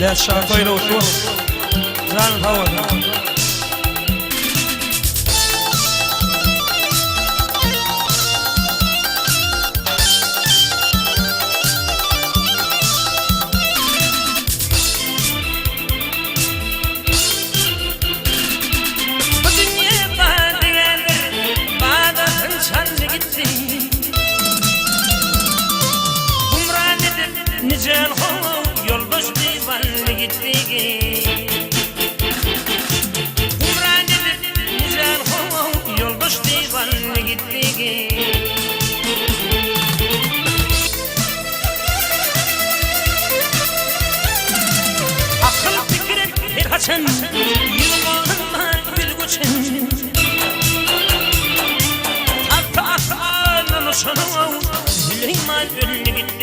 لا شاطين وشوف زان هوا Nice yoldaş divanlı gittiği Umrani'de nice yoldaş divanlı gittiği Akıl fikret her haçan yılmağında gülgüçün Hatta akılın sonu Süleyman önüne gittiği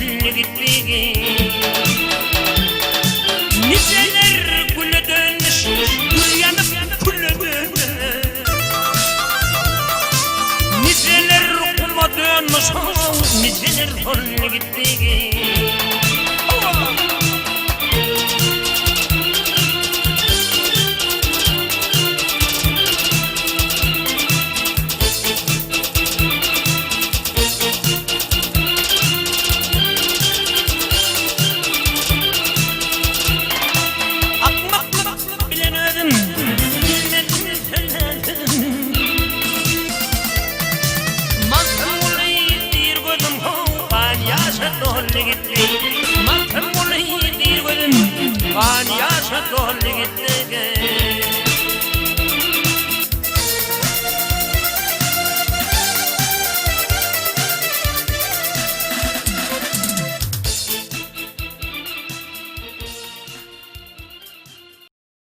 Önüne gittiği Niceler güle dönmüş, gül yanıp güle dönmüş Niceler kuma dönmüş, niceler güle gittiği Gitti, man yaşa dolu gitti.